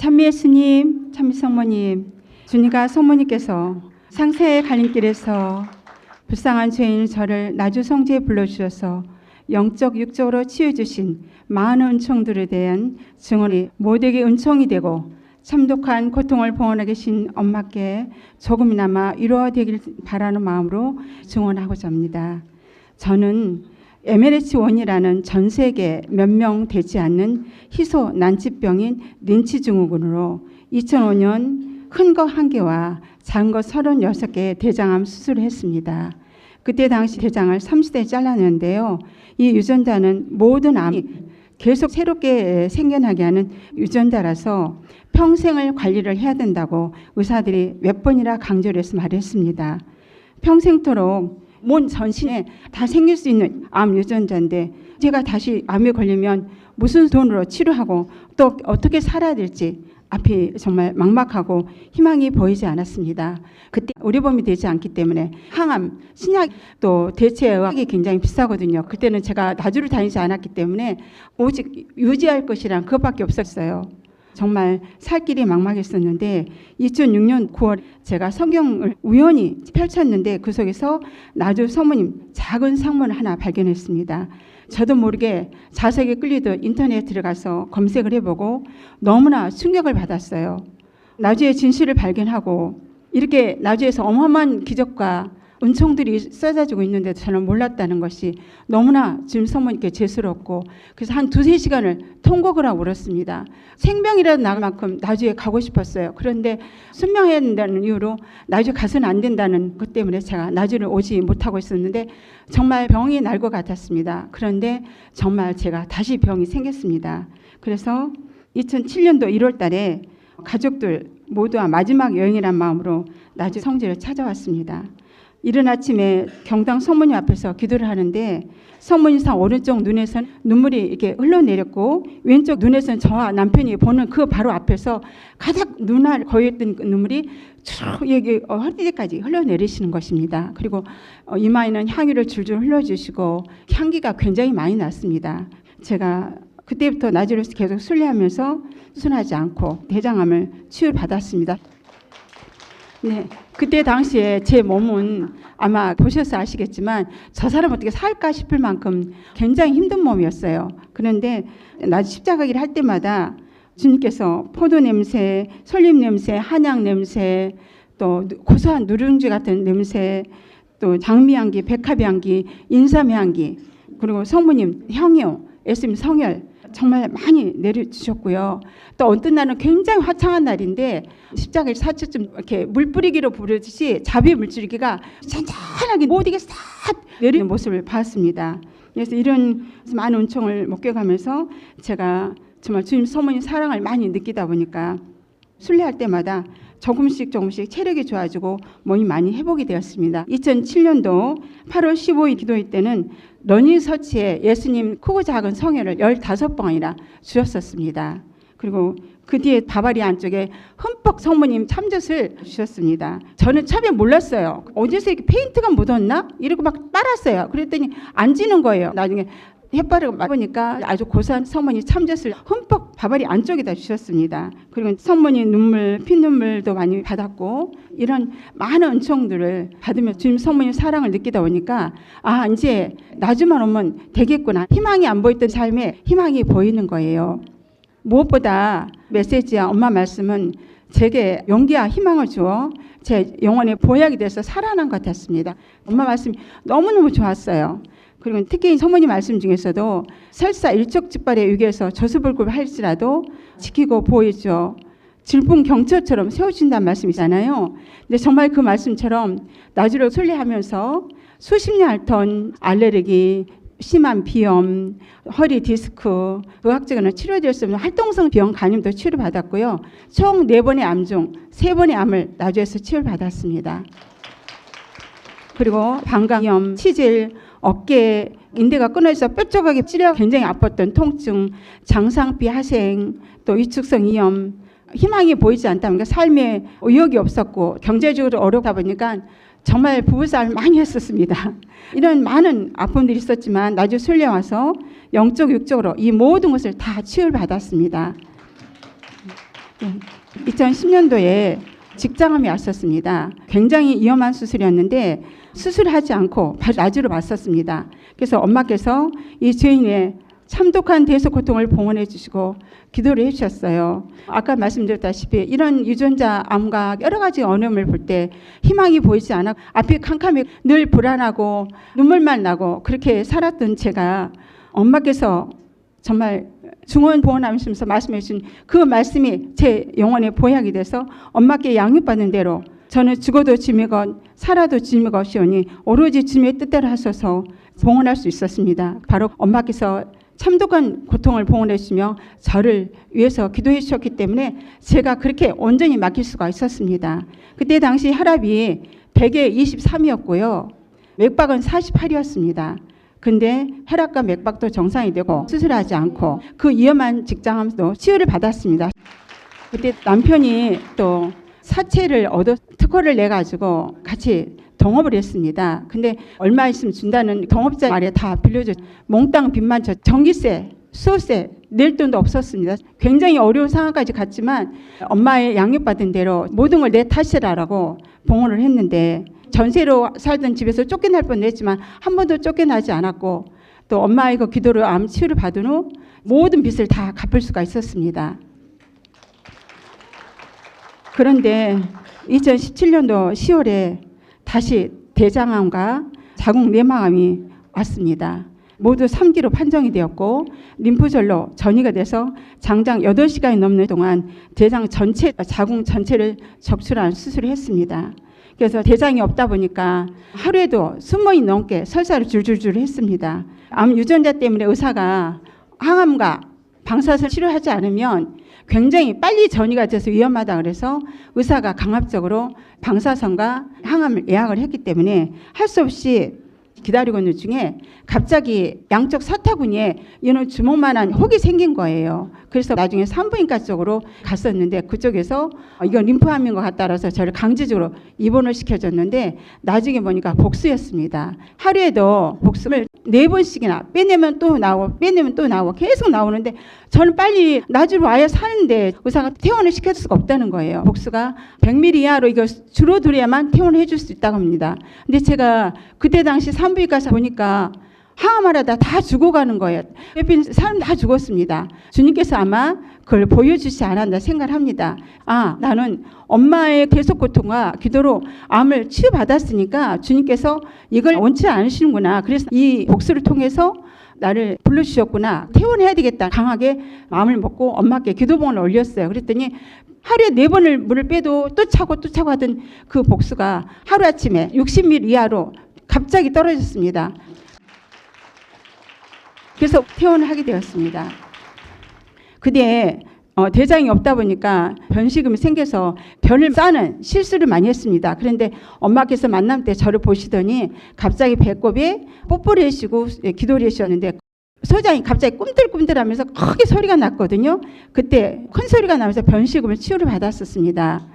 찬미 예수님, 찬미 성모님, 주님과 성모님께서 상세의 갈림길에서 불쌍한 죄인 저를 나주 성지에 불러주셔서 영적 육적으로 치유해주신 많은 은총들에 대한 증언이 모두에게 은총이 되고 참독한 고통을 봉헌하고 계신 엄마께 조금이나마 위로가 되길 바라는 마음으로 증언하고자 합니다. 저는 MLH1이라는 전 세계 몇 명 되지 않는 희소 난치병인 린치 증후군으로 2005년 큰 거 1개와 작은 거 36개 대장암 수술을 했습니다. 그때 당시 대장을 30대 잘랐는데요. 이 유전자는 모든 암이 계속 새롭게 생겨나게 하는 유전자라서 평생을 관리를 해야 된다고 의사들이 몇 번이나 강조를 해서 말했습니다. 평생토록 몸 전신에 다 생길 수 있는 암 유전자인데 제가 다시 암에 걸리면 무슨 돈으로 치료하고 또 어떻게 살아야 될지 앞이 정말 막막하고 희망이 보이지 않았습니다. 그때 의료보험이 되지 않기 때문에 항암, 신약 또 대체의학이 굉장히 비싸거든요. 그때는 제가 나주를 다니지 않았기 때문에 오직 유지할 것이란 그것밖에 없었어요. 정말 살 길이 막막했었는데 2006년 9월 제가 성경을 우연히 펼쳤는데 그 속에서 나주 성모님 작은 상문을 하나 발견했습니다. 저도 모르게 자석에 끌리듯 인터넷에 들어가서 검색을 해보고 너무나 충격을 받았어요. 나주의 진실을 발견하고 이렇게 나주에서 어마어마한 기적과 은총들이 쏟아지고 있는데도 저는 몰랐다는 것이 너무나 지금 성모님께 죄스럽고 그래서 한 2-3시간을 통곡을 하고 울었습니다. 생명이라도 나갈 만큼 나주에 가고 싶었어야 그런데 순명해야 된다는 이유로 나주에 가서는 안 된다는 것 때문에 제가 나주를 오지 못하고 있었는데 정말 병이 날 것 같았습니다. 그런데 정말 제가 다시 병이 생겼습니다. 그래서 2007년도 1월 달에 가족들 모두와 마지막 여행이란 마음으로 나주 성지를 찾아왔습니다. 이른 아침에 경당 성모님 앞에서 기도를 하는데 성모님상 오른쪽 눈에선 눈물이 이렇게 흘러내렸고 왼쪽 눈에선 저와 남편이 보는 그 바로 앞에서 가장 눈알 고였던 그 눈물이 쭉 여기 허리까지 흘러내리시는 것입니다. 그리고 이마에는 향유를 줄줄 흘려주시고 향기가 굉장히 많이 났습니다. 제가 그때부터 나주를 계속 순례하면서 순하지 않고 대장암을 치유를 받았습니다. 네, 그때 당시에 제 몸은 아마 보셔서 아시겠지만 저 사람 어떻게 살까 싶을 만큼 굉장히 힘든 몸이었어요. 그런데 나주 십자가기를 할 때마다 주님께서 포도 냄새, 솔잎 냄새, 한약 냄새, 또 고소한 누룽지 같은 냄새, 또 장미향기, 백합향기, 인삼향기, 그리고 성모님 향유, 예수님 성혈 정말 많이 내려주셨고요. 또 어떤 날은 굉장히 화창한 날인데 십자가를 사처쯤 이렇게 물 뿌리기로 부르듯이 자비 물줄기가 잔잔하게 모두에게 싹 내리는 모습을 봤습니다. 그래서 이런 많은 은총을 목격하면서 제가 정말 주님 성모님 사랑을 많이 느끼다 보니까 순례할 때마다 조금씩 체력이 좋아지고 몸이 많이 회복이 되었습니다. 2007년도 8월 15일 기도회 때는 러닝서치에 예수님 크고 작은 성혈을 15번이나 주셨었습니다. 그리고 그 뒤에 바바리 안쪽에 흠뻑 성모님 참젓을 주셨습니다. 저는 처음에 몰랐어요. 어디서 이렇게 페인트가 묻었나? 이러고 막 빨았어요. 그랬더니 안 지는 거예요. 나중에 햇바르고 보니까 아주 고소한 성모님 참젓을 흠뻑 바바리 안쪽에다 주셨습니다. 그리고 성모님 눈물, 피눈물도 많이 받았고 이런 많은 은총들을 받으며 주님 성모님 사랑을 느끼다 보니까 아 이제 나주만 오면 되겠구나. 희망이 안 보였던 삶에 희망이 보이는 거예요. 무엇보다 메시지와 엄마 말씀은 제게 용기와 희망을 주어 제 영혼의 보약이 돼서 살아난 것 같았습니다. 엄마 말씀이 너무너무 좋았어요. 그리고 특히 성모님 말씀 중에서도 설사 일촉즉발의 위기에서 저수불급을 할지라도 지키고 보호해줘 질풍경초처럼 세워준다는 말씀이잖아요. 근데 정말 그 말씀처럼 나주를 순례하면서 수십 년 앓던 알레르기, 심한 비염, 허리 디스크, 의학적으로는 치료될 수 없는 활동성 병 간염도 치료받았고요. 총 4번의 암 중 3번의 암을 나주에서 치료받았습니다. 그리고 방광염, 치질, 어깨 인대가 끊어져서 뾰족하게 찔려 굉장히 아팠던 통증, 장상비 하생, 또 위축성 이염, 희망이 보이지 않다 보니까 삶에 의욕이 없었고 경제적으로 어렵다 보니까 정말 부부싸움을 많이 했었습니다. 이런 많은 아픔들이 있었지만 나주 순례 와서 영적 육적으로 이 모든 것을 다 치유를 받았습니다. 2010년도에 직장암이 왔었습니다. 굉장히 위험한 수술이었는데 수술하지 않고 바로 놔주러 왔었습니다. 그래서 엄마께서 이 죄인의 참독한 대속 고통을 봉헌해 주시고 기도를 해주셨어요. 아까 말씀드렸다시피 이런 유전자 암과 여러 가지 어려움을 볼 때 희망이 보이지 않아 앞이 캄캄해 늘 불안하고 눈물만 나고 그렇게 살았던 제가 엄마께서 정말 중원보원하시면서 말씀해 주신 그 말씀이 제 영혼의 보약이 돼서 엄마께 양육받는 대로 저는 죽어도 짐이건 살아도 짐이 없이오니 오로지 주님의 뜻대로 하셔서 봉헌할 수 있었습니다. 바로 엄마께서 참독한 고통을 봉헌해 주시며 저를 위해서 기도해 주셨기 때문에 제가 그렇게 온전히 맡길 수가 있었습니다. 그때 당시 혈압이 100에 23이었고요. 맥박은 48이었습니다. 근데 혈압과 맥박도 정상이 되고 수술하지 않고 그 위험한 직장암도 치유를 받았습니다. 그때 남편이 또 사채를 얻어 특허를 내가지고 같이 동업을 했습니다. 근데 얼마 있으면 준다는 동업자 말에 다 빌려줘. 몽땅 빚만 져. 전기세, 수호세 낼 돈도 없었습니다. 굉장히 어려운 상황까지 갔지만 엄마의 양육받은 대로 모든 걸 내 탓이라고 봉헌을 했는데 전세로 살던 집에서 쫓겨날 뻔했지만 한 번도 쫓겨나지 않았고 또 엄마의 그 기도로 암 치유를 받은 후 모든 빚을 다 갚을 수가 있었습니다. 그런데 2017년도 10월에 다시 대장암과 자궁 내막암이 왔습니다. 모두 3기로 판정이 되었고 림프절로 전이가 돼서 장장 8시간이 넘는 동안 대장 전체, 자궁 전체를 적출한 수술을 했습니다. 그래서 대장이 없다 보니까 하루에도 20번이 넘게 설사를 줄줄줄 했습니다. 암 유전자 때문에 의사가 항암과 방사선을 치료하지 않으면 굉장히 빨리 전이가 돼서 위험하다 그래서 의사가 강압적으로 방사선과 항암을 예약을 했기 때문에 할 수 없이 기다리고 있는 중에 갑자기 양쪽 사타구니에 이런 주먹만한 혹이 생긴 거예요. 그래서 나중에 산부인과 쪽으로 갔었는데 그쪽에서 이건 림프암인 것 같다라서 저를 강제적으로 입원을 시켜줬는데 나중에 보니까 복수였습니다. 하루에도 복수를 4번씩이나 빼내면 또 나오고 빼내면 또 나오고 계속 나오는데 저는 빨리 놔주러 와야 사는데 의사가 퇴원을 시켜줄 수가 없다는 거예요. 복수가 100ml 이하로 이거 줄어들어야만 퇴원을 해줄 수 있다고 합니다. 근데 제가 그때 당시 산부인과에서 보니까 항암하려다 다 죽어가는 거예요. 옆에 사람 다 죽었습니다. 주님께서 아마 그걸 보여주지 않았나 생각을 합니다. 아, 나는 엄마의 계속 고통과 기도로 암을 치유받았으니까 주님께서 이걸 원치 않으시는구나. 그래서 이 복수를 통해서 나를 불러주셨구나. 퇴원해야 되겠다. 강하게 마음을 먹고 엄마께 기도봉을 올렸어요. 그랬더니 하루에 4번을 물을 빼도 또 차고 또 차고 하던 그 복수가 하루아침에 60ml 이하로 갑자기 떨어졌습니다. 그래서 퇴원을 하게 되었습니다. 그때 대장이 없다 보니까 변식음이 생겨서 변을 싸는 실수를 많이 했습니다. 그런데 엄마께서 만남 때 저를 보시더니 갑자기 배꼽에 뽀뽀를 하시고 기도를 하셨는데 소장이 갑자기 꿈틀꿈틀하면서 크게 소리가 났거든요. 그때 큰 소리가 나면서 변식음을 치유를 받았었습니다.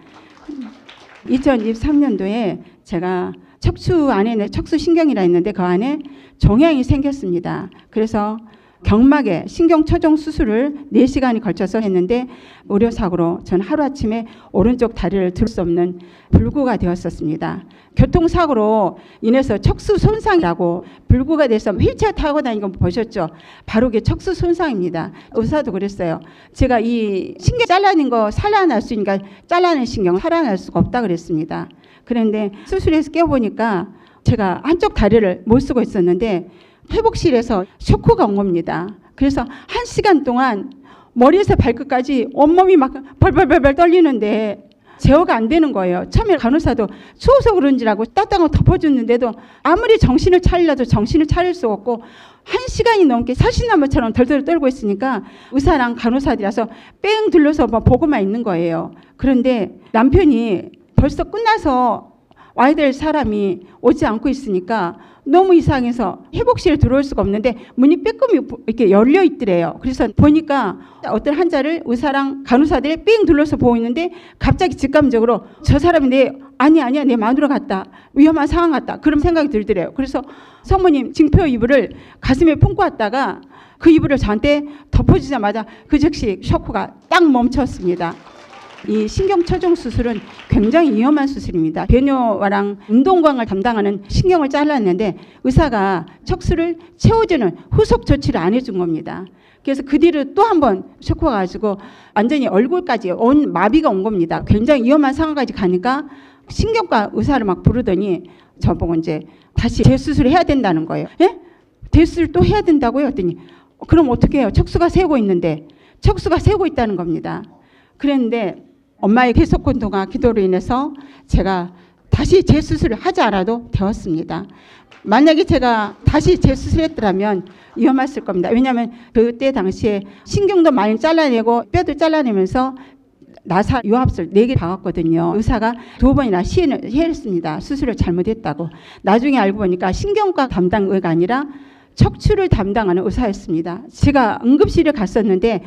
2023년도에 제가 척추 안에 척수신경이라 있는데 그 안에 종양이 생겼습니다. 그래서 경막에 신경초정 수술을 4시간이 걸쳐서 했는데 의료사고로 전 하루아침에 오른쪽 다리를 들 수 없는 불구가 되었었습니다. 교통사고로 인해서 척수 손상이라고 불구가 돼서 휠체어 타고 다니는 거 보셨죠? 바로 그게 척수 손상입니다. 의사도 그랬어요. 제가 이 신경 잘라낸 거 살아날 수 있으니까 잘라낸 신경 살아날 수가 없다 그랬습니다. 그런데 수술해서 깨워보니까 제가 한쪽 다리를 못 쓰고 있었는데 회복실에서 쇼크가 온 겁니다. 그래서 1시간 동안 머리에서 발끝까지 온몸이 막 벌벌벌 떨리는데 제어가 안 되는 거예요. 처음에 간호사도 추워서 그런지라고 따뜻한 거 덮어줬는데도 아무리 정신을 차리려도 정신을 차릴 수 없고 1시간이 넘게 사신나무처럼 덜덜 떨고 있으니까 의사랑 간호사들이라서 뺑 둘러서 보고만 있는 거예요. 그런데 남편이 벌써 끝나서 와야 될 사람이 오지 않고 있으니까 너무 이상해서 회복실에 들어올 수가 없는데 문이 빼꼼히 이렇게 열려 있더래요. 그래서 보니까 어떤 환자를 의사랑 간호사들이 삥 둘러서 보고 있는데 갑자기 직감적으로 저 사람이 아니야 내 마누라 같다. 위험한 상황 같다. 그런 생각이 들더래요. 그래서 성모님 징표 이불을 가슴에 품고 왔다가 그 이불을 저한테 덮어주자마자 그 즉시 쇼크가 딱 멈췄습니다. 이 신경처종 수술은 굉장히 위험한 수술입니다. 배뇨와랑 운동광을 담당하는 신경을 잘랐는데 의사가 척수를 채워주는 후속 조치를 안 해준 겁니다. 그래서 그 뒤로 또 한 번 쇼크가 가지고 완전히 얼굴까지 온 마비가 온 겁니다. 굉장히 위험한 상황까지 가니까 신경과 의사를 막 부르더니 저보고 이제 다시 재수술을 해야 된다는 거예요. 예? 재수술 또 해야 된다고요? 했더니 그럼 어떻게 해요? 척수가 새고 있는데. 척수가 새고 있다는 겁니다. 그랬는데 엄마의 계속고통과 기도로 인해서 제가 다시 재수술을 하지 않아도 되었습니다. 만약에 제가 다시 재수술했더라면 위험했을 겁니다. 왜냐하면 그때 당시에 신경도 많이 잘라내고 뼈도 잘라내면서 나사 유압술 4개 박았거든요. 의사가 2번이나 시인을 했습니다. 수술을 잘못했다고. 나중에 알고 보니까 신경과 담당 의가 아니라 척추를 담당하는 의사였습니다. 제가 응급실에 갔었는데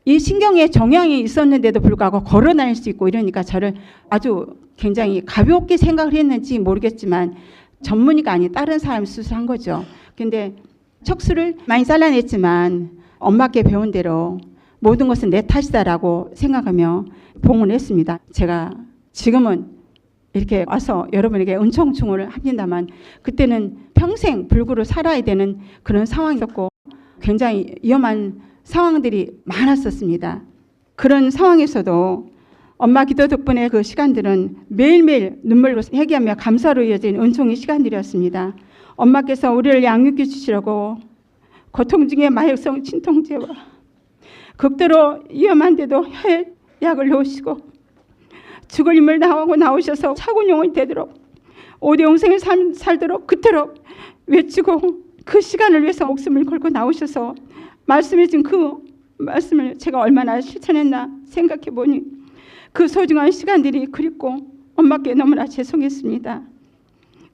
이 신경에 정향이 있었는데도 불구하고 걸어 다닐 수 있고 이러니까 저를 아주 굉장히 가볍게 생각을 했는지 모르겠지만 전문의가 아닌 다른 사람이 수술한 거죠. 근데 척수를 많이 잘라냈지만 엄마께 배운 대로 모든 것은 내 탓이다라고 생각하며 봉헌을 했습니다. 제가 지금은 이렇게 와서 여러분에게 은총 증언을 합니다만 그때는 평생 불구로 살아야 되는 그런 상황이었고 굉장히 위험한 상황들이 많았었습니다. 그런 상황에서도 엄마 기도 덕분에 그 시간들은 매일매일 눈물로 회개하며 감사로 이어진 은총의 시간들이었습니다. 엄마께서 우리를 양육해 주시려고 고통 중에 마약성 진통제와 극도로 위험한데도 혈약을 놓으시고 죽을 힘을 다하고 나오셔서 차군용이 되도록 오대용생의 삶 살도록 그토록 외치고 그 시간을 위해서 목숨을 걸고 나오셔서 말씀해 준 그 말씀을 제가 얼마나 실천했나 생각해 보니 그 소중한 시간들이 그립고 엄마께 너무나 죄송했습니다.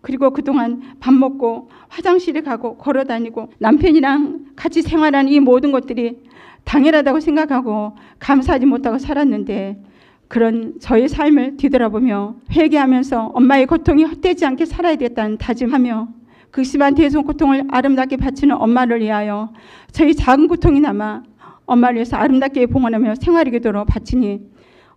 그리고 그동안 밥 먹고 화장실에 가고 걸어 다니고 남편이랑 같이 생활하는 이 모든 것들이 당연하다고 생각하고 감사하지 못하고 살았는데 그런 저의 삶을 뒤돌아보며 회개하면서 엄마의 고통이 헛되지 않게 살아야 되겠다는 다짐하며 그 심한 대속 고통을 아름답게 바치는 엄마를 위하여 저희 작은 고통이나마 엄마를 위해서 아름답게 봉헌하며 생활의 기도로 바치니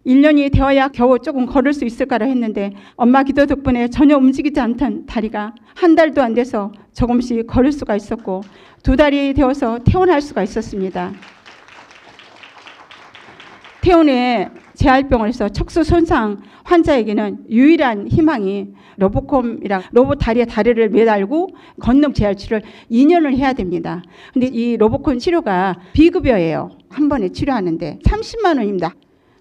1년이 되어야 겨우 조금 걸을 수 있을까라 했는데 엄마 기도 덕분에 전혀 움직이지 않던 다리가 한 달도 안 돼서 조금씩 걸을 수가 있었고 2달이 되어서 퇴원할 수가 있었습니다. 퇴원에 재활병원에서 척수 손상 환자에게는 유일한 희망이 로보콤이랑 로봇 다리에 다리를 매달고 걷는 재활 치료를 2년을 해야 됩니다. 근데 이 로보콤 치료가 비급여예요. 한 번에 치료하는데 30만 원입니다.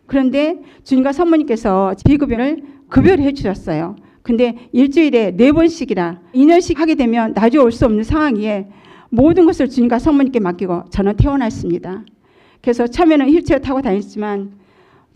그런데 주님과 성모님께서 비급여를 급여를 해주셨어요. 근데 일주일에 4번씩이나 2년씩 하게 되면 나중에 올 수 없는 상황이에 모든 것을 주님과 성모님께 맡기고 저는 퇴원했습니다. 그래서 처음에는 휠체어 타고 다녔지만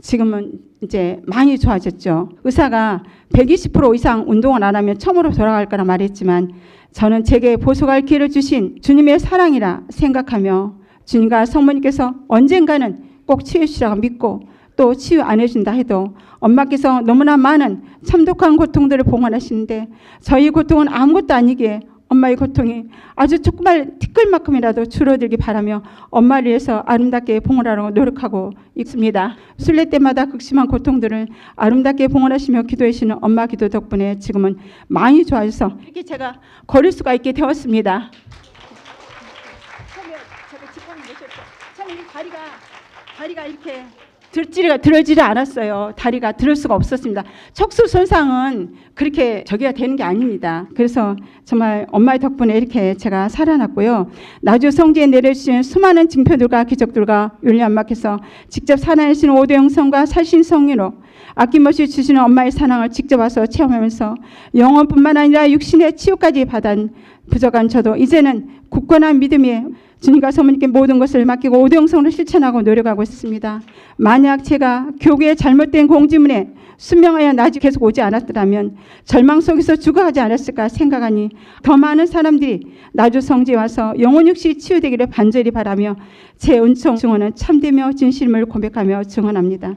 지금은 이제 많이 좋아졌죠. 의사가 120% 이상 운동을 안 하면 처음으로 돌아갈 거라 말했지만 저는 제게 보석할 기회를 주신 주님의 사랑이라 생각하며 주님과 성모님께서 언젠가는 꼭 치유해 주시라고 믿고 또 치유 안 해준다 해도 엄마께서 너무나 많은 참독한 고통들을 봉헌하시는데 저희 고통은 아무것도 아니기에 엄마의 고통이 아주 조그만 티끌만큼이라도 줄어들기 바라며 엄마를 위해서 아름답게 봉헌하려고 노력하고 있습니다. 순례 때마다 극심한 고통들을 아름답게 봉헌하시며 기도해 주시는 엄마 기도 덕분에 지금은 많이 좋아져서 이렇게 제가 걸을 수가 있게 되었습니다. 처음에 제가 직관을 보셨죠? 처음에 다리가 이렇게 들어지를 않았어요. 다리가 들을 수가 없었습니다. 척수 손상은 그렇게 저기가 되는 게 아닙니다. 그래서 정말 엄마의 덕분에 이렇게 제가 살아났고요. 나주 성지에 내려주신 수많은 징표들과 기적들과 윤리 엄마께서 직접 살아내신 오대영 성과 살신 성리로 아낌없이 주시는 엄마의 사랑을 직접 와서 체험하면서 영혼뿐만 아니라 육신의 치유까지 받은 부족한 저도 이제는 굳건한 믿음에 주님과 성모님께 모든 것을 맡기고 오대영성으로 실천하고 노력하고 있습니다. 만약 제가 교회의 잘못된 공지문에 순명하여 나중에 계속 오지 않았더라면 절망 속에서 죽어가지 않았을까 생각하니 더 많은 사람들이 나주 성지에 와서 영혼 육시 치유되기를 간절히 바라며 제 은총 증언은 참되며 진실임을 고백하며 증언합니다.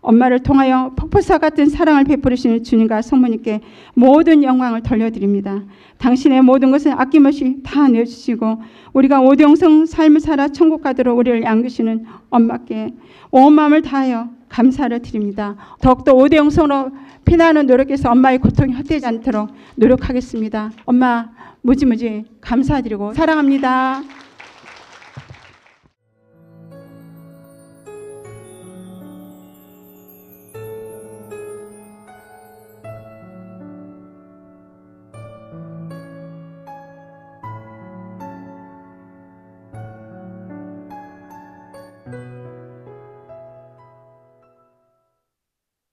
엄마를 통하여 폭포사 같은 사랑을 베풀으시는 주님과 성모님께 모든 영광을 돌려드립니다. 당신의 모든 것을 아낌없이 다 내주시고 우리가 오대영성 삶을 살아 천국 가도록 우리를 양기시는 엄마께 온 마음을 다하여 감사를 드립니다. 더욱더 5대 영성으로 피난을 노력해서 엄마의 고통이 헛되지 않도록 노력하겠습니다. 엄마 무지무지 감사드리고 사랑합니다.